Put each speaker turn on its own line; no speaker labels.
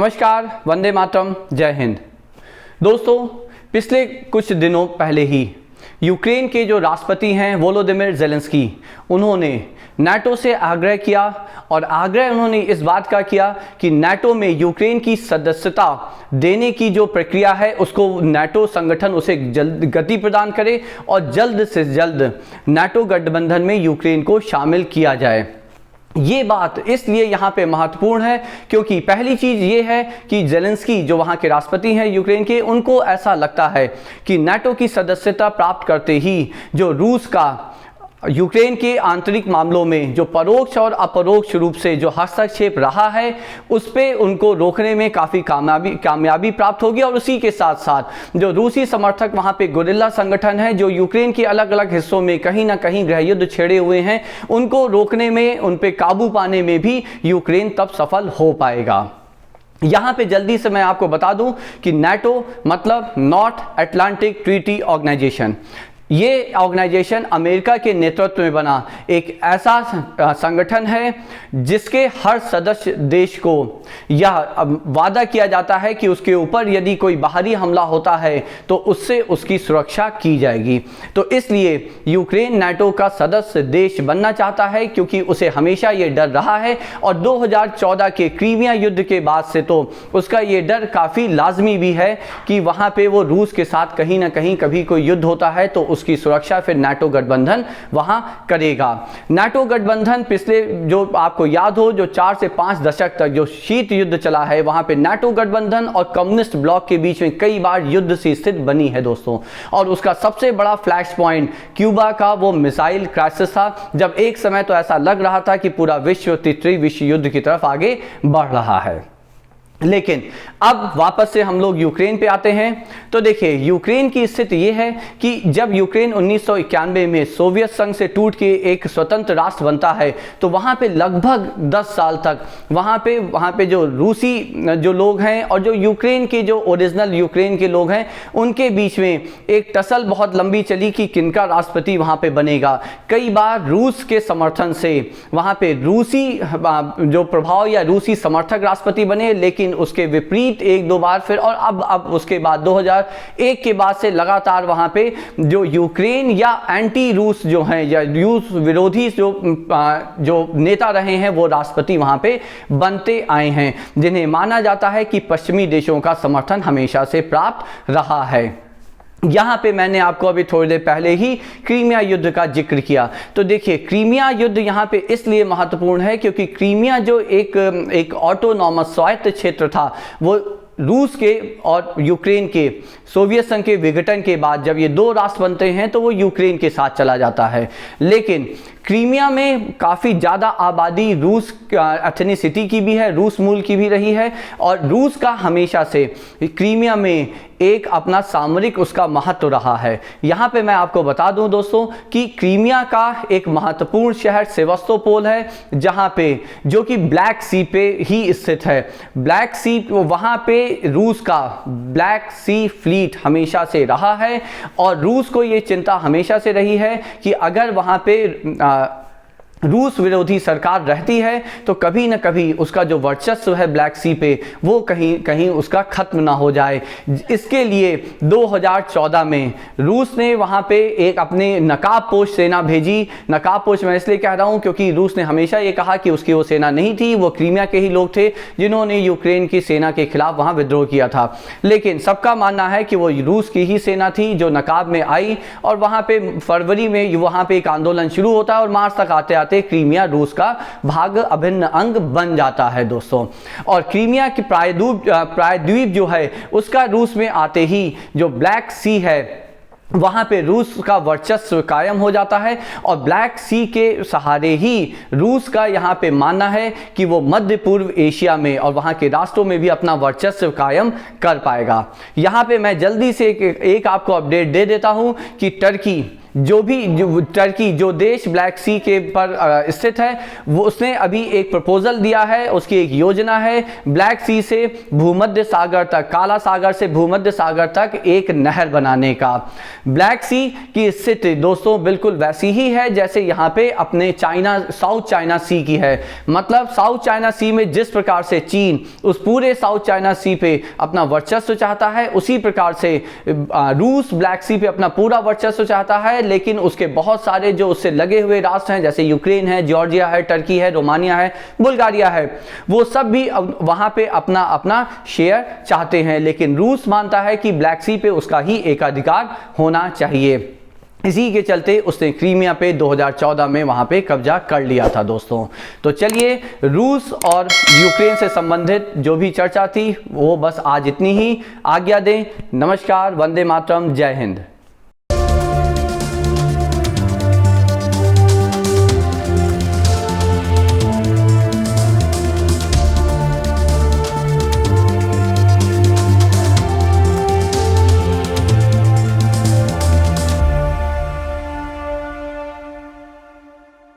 नमस्कार, वंदे मातरम, जय हिंद। दोस्तों, पिछले कुछ दिनों पहले ही यूक्रेन के जो राष्ट्रपति हैं वोलोदिमिर ज़ेलेंस्की, उन्होंने नाटो से आग्रह किया और आग्रह उन्होंने इस बात का किया कि नाटो में यूक्रेन की सदस्यता देने की जो प्रक्रिया है उसको नाटो संगठन उसे जल्द गति प्रदान करे और जल्द से जल्द नाटो गठबंधन में यूक्रेन को शामिल किया जाए। ये बात इसलिए यहाँ पे महत्वपूर्ण है क्योंकि पहली चीज़ ये है कि ज़ेलेंस्की जो वहाँ के राष्ट्रपति हैं यूक्रेन के, उनको ऐसा लगता है कि नाटो की सदस्यता प्राप्त करते ही जो रूस का यूक्रेन के आंतरिक मामलों में जो परोक्ष और अपरोक्ष रूप से जो हस्तक्षेप रहा है उस पे उनको रोकने में काफ़ी कामयाबी प्राप्त होगी। और उसी के साथ साथ जो रूसी समर्थक वहाँ पे गुरिल्ला संगठन है जो यूक्रेन के अलग अलग हिस्सों में कहीं ना कहीं गृहयुद्ध छेड़े हुए हैं, उनको रोकने में, उन पे काबू पाने में भी यूक्रेन तब सफल हो पाएगा। यहाँ पे जल्दी से मैं आपको बता दूं कि नाटो मतलब नॉर्थ अटलांटिक ट्रीटी ऑर्गेनाइजेशन, ये ऑर्गेनाइजेशन अमेरिका के नेतृत्व में बना एक ऐसा संगठन है जिसके हर सदस्य देश को यह वादा किया जाता है कि उसके ऊपर यदि कोई बाहरी हमला होता है तो उससे उसकी सुरक्षा की जाएगी। तो इसलिए यूक्रेन नाटो का सदस्य देश बनना चाहता है क्योंकि उसे हमेशा ये डर रहा है और 2014 के क्रीमिया युद्ध के बाद से तो उसका ये डर काफ़ी लाजमी भी है कि वहाँ पे वो रूस के साथ कहीं ना कहीं कभी कोई युद्ध होता है तो उसकी सुरक्षा फिर नाटो गठबंधन वहां करेगा। नाटो गठबंधन पिछले, जो आपको याद हो, जो 4 से 5 दशक तक जो शीत युद्ध चला है, वहां पे नाटो गठबंधन और कम्युनिस्ट ब्लॉक के बीच में कई बार युद्ध सी स्थिति बनी है दोस्तों। और उसका सबसे बड़ा फ्लैश पॉइंट क्यूबा का वो मिसाइल क्राइसिस था, जब एक समय तो ऐसा लग रहा था कि पूरा विश्व तृतीय विश्व युद्ध की तरफ आगे बढ़ रहा है। लेकिन अब वापस से हम लोग यूक्रेन पे आते हैं तो देखिए यूक्रेन की स्थिति ये है कि जब यूक्रेन 1991 में सोवियत संघ से टूट के एक स्वतंत्र राष्ट्र बनता है तो वहाँ पे लगभग 10 साल तक वहाँ पे जो रूसी जो लोग हैं और जो यूक्रेन के जो ओरिजिनल यूक्रेन के लोग हैं उनके बीच में एक टसल बहुत लंबी चली कि किनका राष्ट्रपति वहाँ पे बनेगा। कई बार रूस के समर्थन से वहाँ पे रूसी जो प्रभाव या रूसी समर्थक राष्ट्रपति बने, लेकिन उसके विपरीत एक दो बार फिर, और अब उसके बाद 2001 के बाद से लगातार वहां पे जो यूक्रेन या एंटी रूस जो हैं या रूस विरोधी जो नेता रहे हैं वो राष्ट्रपति वहां पे बनते आए हैं, जिन्हें माना जाता है कि पश्चिमी देशों का समर्थन हमेशा से प्राप्त रहा है। यहाँ पे मैंने आपको अभी थोड़ी देर पहले ही क्रीमिया युद्ध का जिक्र किया। तो देखिए क्रीमिया युद्ध यहाँ पे इसलिए महत्वपूर्ण है क्योंकि क्रीमिया जो एक ऑटोनॉमस स्वायत्त क्षेत्र था, वो रूस के और यूक्रेन के सोवियत संघ के विघटन के बाद जब ये दो राष्ट्र बनते हैं तो वो यूक्रेन के साथ चला जाता है। लेकिन क्रीमिया में काफ़ी ज़्यादा आबादी रूस एथनिसिटी की भी है, रूस मूल की भी रही है, और रूस का हमेशा से क्रीमिया में एक अपना सामरिक उसका महत्व रहा है। यहाँ पे मैं आपको बता दूं दोस्तों कि क्रीमिया का एक महत्वपूर्ण शहर सेवास्तोपोल है, जहाँ पे जो कि ब्लैक सी पे ही स्थित है। ब्लैक सी, वहाँ पे रूस का ब्लैक सी फ्लीट हमेशा से रहा है और रूस को ये चिंता हमेशा से रही है कि अगर वहाँ पे रूस विरोधी सरकार रहती है तो कभी न कभी उसका जो वर्चस्व है ब्लैक सी पे वो कहीं उसका खत्म ना हो जाए। इसके लिए 2014 में रूस ने वहाँ पे एक अपने नकाबपोश सेना भेजी। नकाबपोश मैं इसलिए कह रहा हूँ क्योंकि रूस ने हमेशा ये कहा कि उसकी वो सेना नहीं थी, वो क्रीमिया के ही लोग थे जिन्होंने यूक्रेन की सेना के खिलाफ वहाँ विद्रोह किया था। लेकिन सबका मानना है कि वो रूस की ही सेना थी जो नकाब में आई और वहाँ पे फरवरी में वहाँ पे एक आंदोलन शुरू होता है और मार्च तक आते क्रीमिया रूस का भाग अभिन्न अंग बन जाता है दोस्तों। और क्रीमिया की प्रायद्वीप जो है उसका रूस में आते ही जो ब्लैक सी है वहाँ पे रूस का वर्चस्व कायम हो जाता है और ब्लैक सी के सहारे ही रूस का यहाँ पे मानना है कि वो मध्य पूर्व एशिया में और वहाँ के राष्ट्रों में भी अपना वर्चस्व कायम कर पाएगा। यहाँ पे मैं जल्दी से एक आपको अपडेट दे देता हूँ कि टर्की जो टर्की जो देश ब्लैक सी के पर स्थित है, वो उसने अभी एक प्रपोजल दिया है, उसकी एक योजना है ब्लैक सी से भूमध्य सागर तक, काला सागर से भूमध्य सागर तक एक नहर बनाने का। ब्लैक सी की स्थिति दोस्तों बिल्कुल वैसी ही है जैसे यहाँ पे अपने चाइना, साउथ चाइना सी की है। मतलब साउथ चाइना सी में जिस प्रकार से चीन उस पूरे साउथ चाइना सी पे अपना वर्चस्व चाहता है, उसी प्रकार से रूस ब्लैक सी पे अपना पूरा वर्चस्व चाहता है। लेकिन उसके बहुत सारे जो उससे लगे हुए राष्ट्र हैं, जैसे यूक्रेन है, जॉर्जिया है, टर्की है, रोमानिया है, बुल्गारिया है, वो सब भी वहां पे अपना अपना शेयर चाहते हैं। लेकिन रूस मानता है कि ब्लैक सी पे उसका ही एकाधिकार होना चाहिए। इसी के चलते उसने क्रीमिया पे 2014 में वहां पे कब्जा कर लिया था दोस्तों। तो चलिए, रूस और यूक्रेन से संबंधित जो भी चर्चा थी वो बस आज इतनी ही। आज्ञा दें। नमस्कार, वंदे मातरम, जय हिंद।